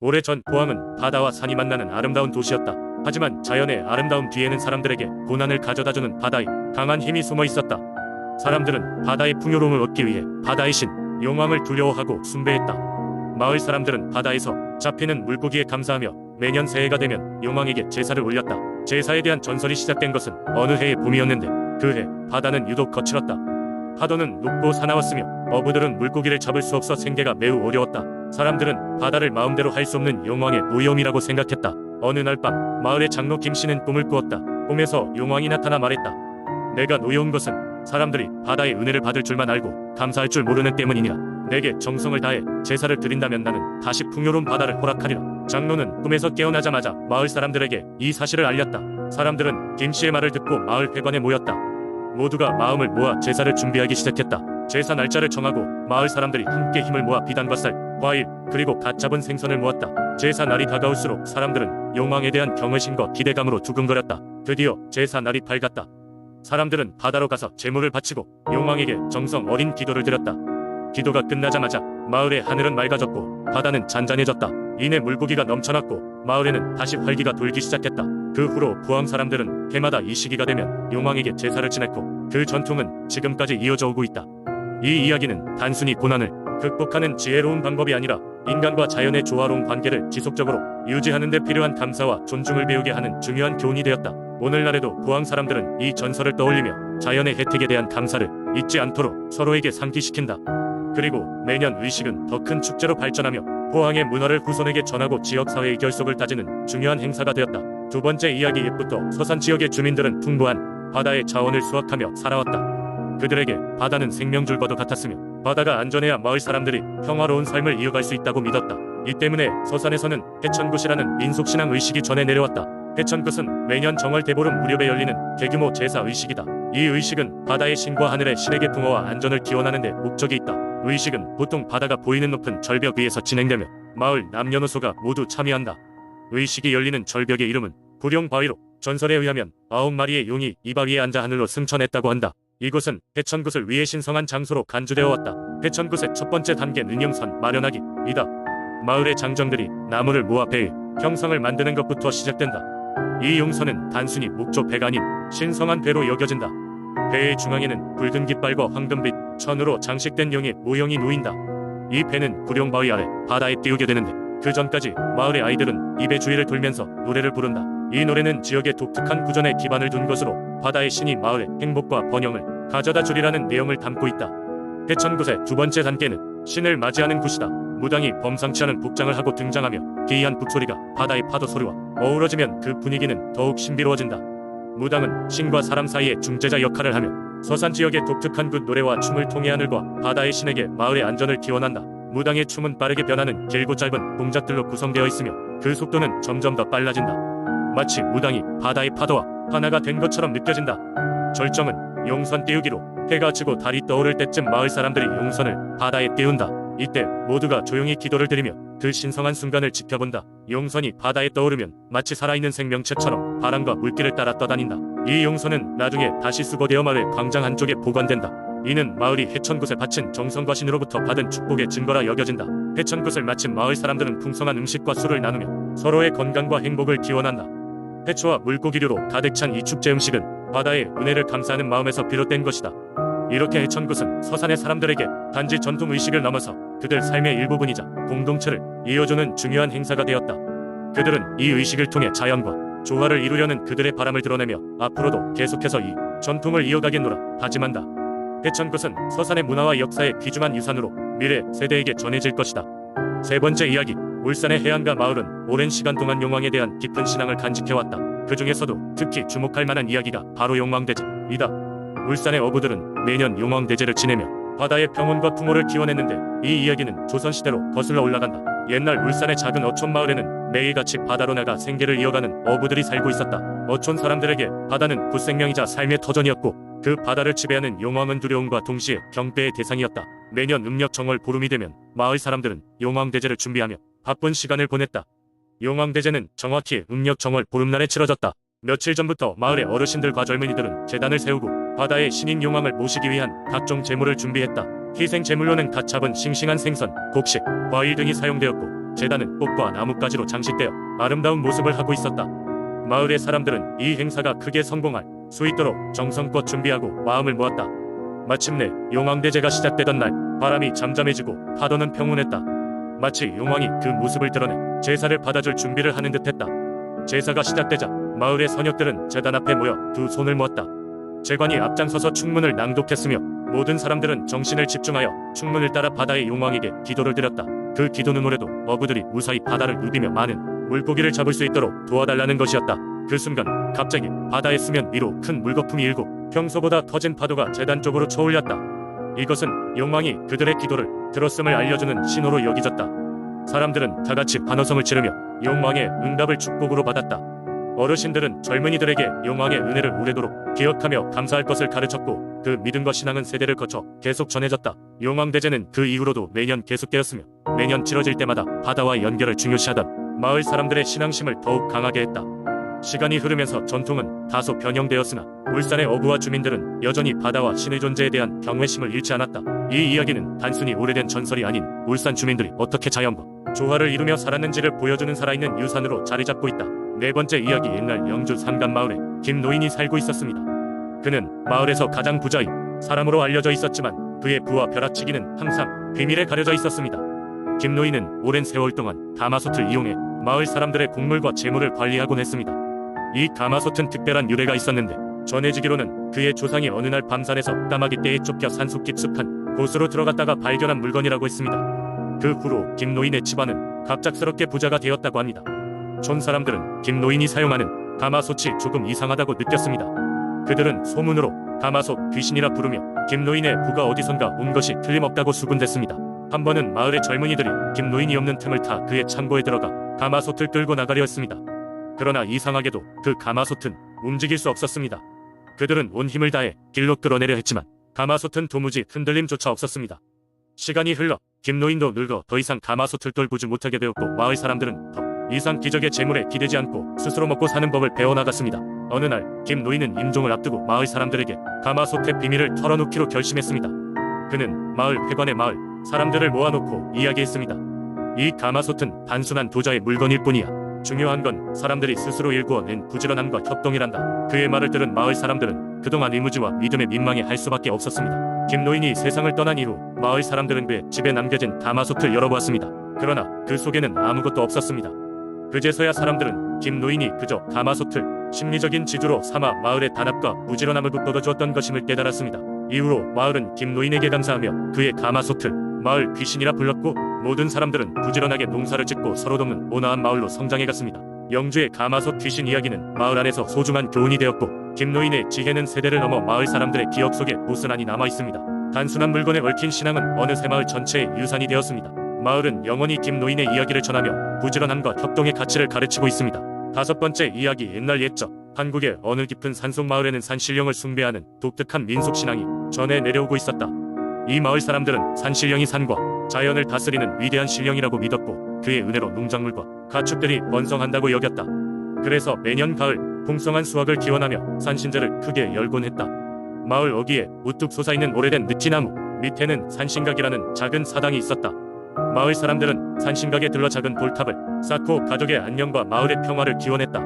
오래전 포항은 바다와 산이 만나는 아름다운 도시였다. 하지만 자연의 아름다움 뒤에는 사람들에게 고난을 가져다주는 바다의 강한 힘이 숨어 있었다. 사람들은 바다의 풍요로움을 얻기 위해 바다의 신, 용왕을 두려워하고 숭배했다. 마을 사람들은 바다에서 잡히는 물고기에 감사하며 매년 새해가 되면 용왕에게 제사를 올렸다. 제사에 대한 전설이 시작된 것은 어느 해의 봄이었는데 그 해 바다는 유독 거칠었다. 파도는 높고 사나웠으며 어부들은 물고기를 잡을 수 없어 생계가 매우 어려웠다. 사람들은 바다를 마음대로 할 수 없는 용왕의 노여움이라고 생각했다. 어느 날 밤 마을의 장로 김씨는 꿈을 꾸었다. 꿈에서 용왕이 나타나 말했다. 내가 노여운 것은 사람들이 바다의 은혜를 받을 줄만 알고 감사할 줄 모르는 때문이니라. 내게 정성을 다해 제사를 드린다면 나는 다시 풍요로운 바다를 허락하리라. 장로는 꿈에서 깨어나자마자 마을 사람들에게 이 사실을 알렸다. 사람들은 김씨의 말을 듣고 마을 회관에 모였다. 모두가 마음을 모아 제사를 준비하기 시작했다. 제사 날짜를 정하고 마을 사람들이 함께 힘을 모아 비단과쌀, 과일, 그리고 갓 잡은 생선을 모았다. 제사 날이 다가올수록 사람들은 용왕에 대한 경외심과 기대감으로 두근거렸다. 드디어 제사 날이 밝았다. 사람들은 바다로 가서 제물을 바치고 용왕에게 정성 어린 기도를 드렸다. 기도가 끝나자마자 마을의 하늘은 맑아졌고 바다는 잔잔해졌다. 이내 물고기가 넘쳐났고 마을에는 다시 활기가 돌기 시작했다. 그 후로 포항 사람들은 해마다 이 시기가 되면 용왕에게 제사를 지냈고 그 전통은 지금까지 이어져 오고 있다. 이 이야기는 단순히 고난을 극복하는 지혜로운 방법이 아니라 인간과 자연의 조화로운 관계를 지속적으로 유지하는 데 필요한 감사와 존중을 배우게 하는 중요한 교훈이 되었다. 오늘날에도 포항 사람들은 이 전설을 떠올리며 자연의 혜택에 대한 감사를 잊지 않도록 서로에게 상기시킨다. 그리고 매년 의식은 더 큰 축제로 발전하며 포항의 문화를 후손에게 전하고 지역사회의 결속을 다지는 중요한 행사가 되었다. 두 번째 이야기 옛부터 서산 지역의 주민들은 풍부한 바다의 자원을 수확하며 살아왔다. 그들에게 바다는 생명줄과도 같았으며 바다가 안전해야 마을 사람들이 평화로운 삶을 이어갈 수 있다고 믿었다. 이 때문에 서산에서는 해천굿이라는 민속신앙 의식이 전해 내려왔다. 해천굿은 매년 정월 대보름 무렵에 열리는 대규모 제사 의식이다. 이 의식은 바다의 신과 하늘의 신에게 풍어와 안전을 기원하는 데 목적이 있다. 의식은 보통 바다가 보이는 높은 절벽 위에서 진행되며 마을 남녀노소가 모두 참여한다. 의식이 열리는 절벽의 이름은 구룡바위로 전설에 의하면 9마리의 용이 이 바위에 앉아 하늘로 승천했다고 한다. 이곳은 해천굿을 위해 신성한 장소로 간주되어 왔다. 해천굿의 첫 번째 단계는 능용선 마련하기이다. 마을의 장정들이 나무를 모아 배의 형상을 만드는 것부터 시작된다. 이 용선은 단순히 목조 배가 아닌 신성한 배로 여겨진다. 배의 중앙에는 붉은 깃발과 황금빛 천으로 장식된 용의 모형이 놓인다. 이 배는 구룡바위 아래 바다에 띄우게 되는데 그 전까지 마을의 아이들은 이 배 주위를 돌면서 노래를 부른다. 이 노래는 지역의 독특한 구전에 기반을 둔 것으로 바다의 신이 마을의 행복과 번영을 가져다 주리라는 내용을 담고 있다. 해천굿의 두 번째 단계는 신을 맞이하는 굿이다. 무당이 범상치 않은 복장을 하고 등장하며 기이한 북소리가 바다의 파도 소리와 어우러지면 그 분위기는 더욱 신비로워진다. 무당은 신과 사람 사이의 중재자 역할을 하며 서산 지역의 독특한 굿 노래와 춤을 통해 하늘과 바다의 신에게 마을의 안전을 기원한다. 무당의 춤은 빠르게 변하는 길고 짧은 동작들로 구성되어 있으며 그 속도는 점점 더 빨라진다. 마치 무당이 바다의 파도와 하나가 된 것처럼 느껴진다. 절정은 용선 띄우기로 해가 지고 달이 떠오를 때쯤 마을 사람들이 용선을 바다에 띄운다. 이때 모두가 조용히 기도를 드리며 그 신성한 순간을 지켜본다. 용선이 바다에 떠오르면 마치 살아있는 생명체처럼 바람과 물길을 따라 떠다닌다. 이 용선은 나중에 다시 수거되어 마을의 광장 한쪽에 보관된다. 이는 마을이 해천굿에 바친 정성과 신으로부터 받은 축복의 증거라 여겨진다. 해천굿을 마친 마을 사람들은 풍성한 음식과 술을 나누며 서로의 건강과 행복을 기원한다. 해초와 물고기류로 가득 찬 이 축제 음식은 바다의 은혜를 감사하는 마음에서 비롯된 것이다. 이렇게 해천굿은 서산의 사람들에게 단지 전통 의식을 넘어서 그들 삶의 일부분이자 공동체를 이어주는 중요한 행사가 되었다. 그들은 이 의식을 통해 자연과 조화를 이루려는 그들의 바람을 드러내며 앞으로도 계속해서 이 전통을 이어가겠노라 다짐한다. 해천굿은 서산의 문화와 역사의 귀중한 유산으로 미래 세대에게 전해질 것이다. 세 번째 이야기, 울산의 해안가 마을은 오랜 시간 동안 용왕에 대한 깊은 신앙을 간직해왔다. 그 중에서도 특히 주목할 만한 이야기가 바로 용왕대제이다. 울산의 어부들은 매년 용왕대제를 지내며 바다의 평온과 풍요를 기원했는데 이 이야기는 조선시대로 거슬러 올라간다. 옛날 울산의 작은 어촌 마을에는 매일같이 바다로 나가 생계를 이어가는 어부들이 살고 있었다. 어촌 사람들에게 바다는 굿생명이자 삶의 터전이었고 그 바다를 지배하는 용왕은 두려움과 동시에 경배의 대상이었다. 매년 음력 정월 보름이 되면 마을 사람들은 용왕대제를 준비하며 바쁜 시간을 보냈다. 용왕대제는 정확히 음력 정월 보름날에 치러졌다. 며칠 전부터 마을의 어르신들과 젊은이들은 제단을 세우고 바다의 신인 용왕을 모시기 위한 각종 제물을 준비했다. 희생 제물로는 갓 잡은 싱싱한 생선, 곡식, 과일 등이 사용되었고 제단은 꽃과 나뭇가지로 장식되어 아름다운 모습을 하고 있었다. 마을의 사람들은 이 행사가 크게 성공할 수 있도록 정성껏 준비하고 마음을 모았다. 마침내 용왕대제가 시작되던 날, 바람이 잠잠해지고 파도는 평온했다. 마치 용왕이 그 모습을 드러내 제사를 받아줄 준비를 하는 듯했다. 제사가 시작되자 마을의 선역들은 제단 앞에 모여 두 손을 모았다. 제관이 앞장서서 축문을 낭독했으며 모든 사람들은 정신을 집중하여 축문을 따라 바다의 용왕에게 기도를 드렸다. 그 기도 눈물에도 어부들이 무사히 바다를 누비며 많은 물고기를 잡을 수 있도록 도와달라는 것이었다. 그 순간 갑자기 바다의 수면 위로 큰 물거품이 일고 평소보다 터진 파도가 제단 쪽으로 쳐올렸다. 이것은 용왕이 그들의 기도를 들었음을 알려주는 신호로 여겨졌다. 사람들은 다같이 반어성을 치르며 용왕의 응답을 축복으로 받았다. 어르신들은 젊은이들에게 용왕의 은혜를 오래도록 기억하며 감사할 것을 가르쳤고 그 믿음과 신앙은 세대를 거쳐 계속 전해졌다. 용왕대제는 그 이후로도 매년 계속되었으며 매년 치러질 때마다 바다와의 연결을 중요시하던 마을 사람들의 신앙심을 더욱 강하게 했다. 시간이 흐르면서 전통은 다소 변형되었으나 울산의 어부와 주민들은 여전히 바다와 신의 존재에 대한 경외심을 잃지 않았다. 이 이야기는 단순히 오래된 전설이 아닌 울산 주민들이 어떻게 자연과 조화를 이루며 살았는지를 보여주는 살아있는 유산으로 자리 잡고 있다. 네 번째 이야기. 옛날 영주 삼간마을에 김노인이 살고 있었습니다. 그는 마을에서 가장 부자인 사람으로 알려져 있었지만 그의 부와 벼락치기는 항상 비밀에 가려져 있었습니다. 김노인은 오랜 세월 동안 가마솥을 이용해 마을 사람들의 곡물과 재물을 관리하곤 했습니다. 이 가마솥은 특별한 유래가 있었는데 전해지기로는 그의 조상이 어느 날 밤산에서 까마귀 떼에 쫓겨 산속 깊숙한 곳으로 들어갔다가 발견한 물건이라고 했습니다. 그 후로 김노인의 집안은 갑작스럽게 부자가 되었다고 합니다. 촌 사람들은 김노인이 사용하는 가마솥이 조금 이상하다고 느꼈습니다. 그들은 소문으로 가마솥 귀신이라 부르며 김노인의 부가 어디선가 온 것이 틀림없다고 수군댔습니다. 한 번은 마을의 젊은이들이 김노인이 없는 틈을 타 그의 창고에 들어가 가마솥을 끌고 나가려 했습니다. 그러나 이상하게도 그 가마솥은 움직일 수 없었습니다. 그들은 온 힘을 다해 길로 끌어내려 했지만 가마솥은 도무지 흔들림조차 없었습니다. 시간이 흘러 김노인도 늙어 더 이상 가마솥을 돌보지 못하게 되었고 마을 사람들은 더 이상 기적의 재물에 기대지 않고 스스로 먹고 사는 법을 배워나갔습니다. 어느 날 김노인은 임종을 앞두고 마을 사람들에게 가마솥의 비밀을 털어놓기로 결심했습니다. 그는 마을 회관에 마을 사람들을 모아놓고 이야기했습니다. 이 가마솥은 단순한 도자의 물건일 뿐이야. 중요한 건 사람들이 스스로 일구어낸 부지런함과 협동이란다. 그의 말을 들은 마을 사람들은 그동안 의무지와 믿음에 민망해 할 수밖에 없었습니다. 김노인이 세상을 떠난 이후 마을 사람들은 그의 집에 남겨진 가마솥을 열어보았습니다. 그러나 그 속에는 아무것도 없었습니다. 그제서야 사람들은 김노인이 그저 가마솥을 심리적인 지주로 삼아 마을의 단합과 부지런함을 북돋아주었던 것임을 깨달았습니다. 이후로 마을은 김노인에게 감사하며 그의 가마솥을 마을 귀신이라 불렀고 모든 사람들은 부지런하게 농사를 짓고 서로 돕는 온화한 마을로 성장해갔습니다. 영주의 가마솥 귀신 이야기는 마을 안에서 소중한 교훈이 되었고 김노인의 지혜는 세대를 넘어 마을 사람들의 기억 속에 고스란히 남아있습니다. 단순한 물건에 얽힌 신앙은 어느새 마을 전체의 유산이 되었습니다. 마을은 영원히 김노인의 이야기를 전하며 부지런함과 협동의 가치를 가르치고 있습니다. 다섯 번째 이야기. 옛날 옛적 한국의 어느 깊은 산속 마을에는 산신령을 숭배하는 독특한 민속신앙이 전해 내려오고 있었다. 이 마을 사람들은 산신령이 산과 자연을 다스리는 위대한 신령이라고 믿었고 그의 은혜로 농작물과 가축들이 번성한다고 여겼다. 그래서 매년 가을 풍성한 수확을 기원하며 산신제를 크게 열곤 했다. 마을 어귀에 우뚝 솟아있는 오래된 느티나무 밑에는 산신각이라는 작은 사당이 있었다. 마을 사람들은 산신각에 들러 작은 돌탑을 쌓고 가족의 안녕과 마을의 평화를 기원했다.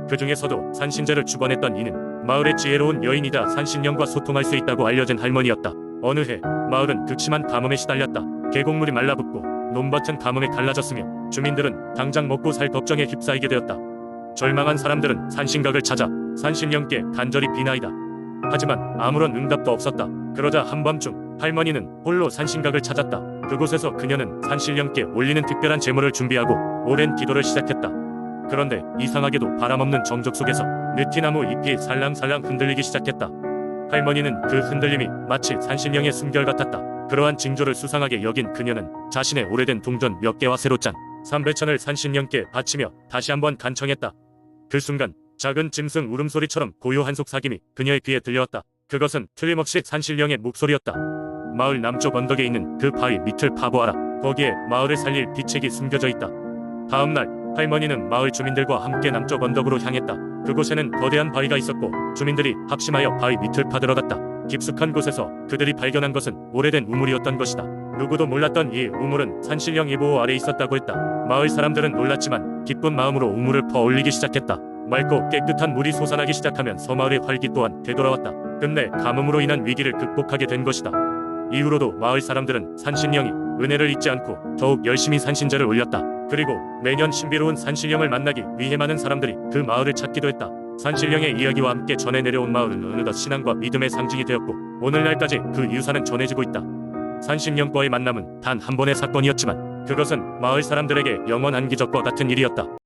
그 중에서도 산신제를 주관했던 이는 마을의 지혜로운 여인이자 산신령과 소통할 수 있다고 알려진 할머니였다. 어느 해 마을은 극심한 가뭄에 시달렸다. 계곡물이 말라붙고 논밭은 가뭄에 갈라졌으며 주민들은 당장 먹고 살 걱정에 휩싸이게 되었다. 절망한 사람들은 산신각을 찾아 산신령께 간절히 비나이다. 하지만 아무런 응답도 없었다. 그러자 한밤중 할머니는 홀로 산신각을 찾았다. 그곳에서 그녀는 산신령께 올리는 특별한 제물을 준비하고 오랜 기도를 시작했다. 그런데 이상하게도 바람없는 정적 속에서 느티나무 잎이 살랑살랑 흔들리기 시작했다. 할머니는 그 흔들림이 마치 산신령의 숨결 같았다. 그러한 징조를 수상하게 여긴 그녀는 자신의 오래된 동전 몇 개와 새로 짠 삼배천을 산신령께 바치며 다시 한번 간청했다. 그 순간 작은 짐승 울음소리처럼 고요한 속삭임이 그녀의 귀에 들려왔다. 그것은 틀림없이 산신령의 목소리였다. 마을 남쪽 언덕에 있는 그 바위 밑을 파보아라. 거기에 마을을 살릴 비책이 숨겨져 있다. 다음날 할머니는 마을 주민들과 함께 남쪽 언덕으로 향했다. 그곳에는 거대한 바위가 있었고 주민들이 합심하여 바위 밑을 파들어갔다. 깊숙한 곳에서 그들이 발견한 것은 오래된 우물이었던 것이다. 누구도 몰랐던 이 우물은 산신령이 보호 아래 있었다고 했다. 마을 사람들은 놀랐지만 기쁜 마음으로 우물을 퍼올리기 시작했다. 맑고 깨끗한 물이 솟아나기 시작하면 서마을의 활기 또한 되돌아왔다. 끝내 가뭄으로 인한 위기를 극복하게 된 것이다. 이후로도 마을 사람들은 산신령이 은혜를 잊지 않고 더욱 열심히 산신제를 올렸다. 그리고 매년 신비로운 산신령을 만나기 위해 많은 사람들이 그 마을을 찾기도 했다. 산신령의 이야기와 함께 전해 내려온 마을은 어느덧 신앙과 믿음의 상징이 되었고 오늘날까지 그 유산은 전해지고 있다. 산신령과의 만남은 단 한 번의 사건이었지만 그것은 마을 사람들에게 영원한 기적과 같은 일이었다.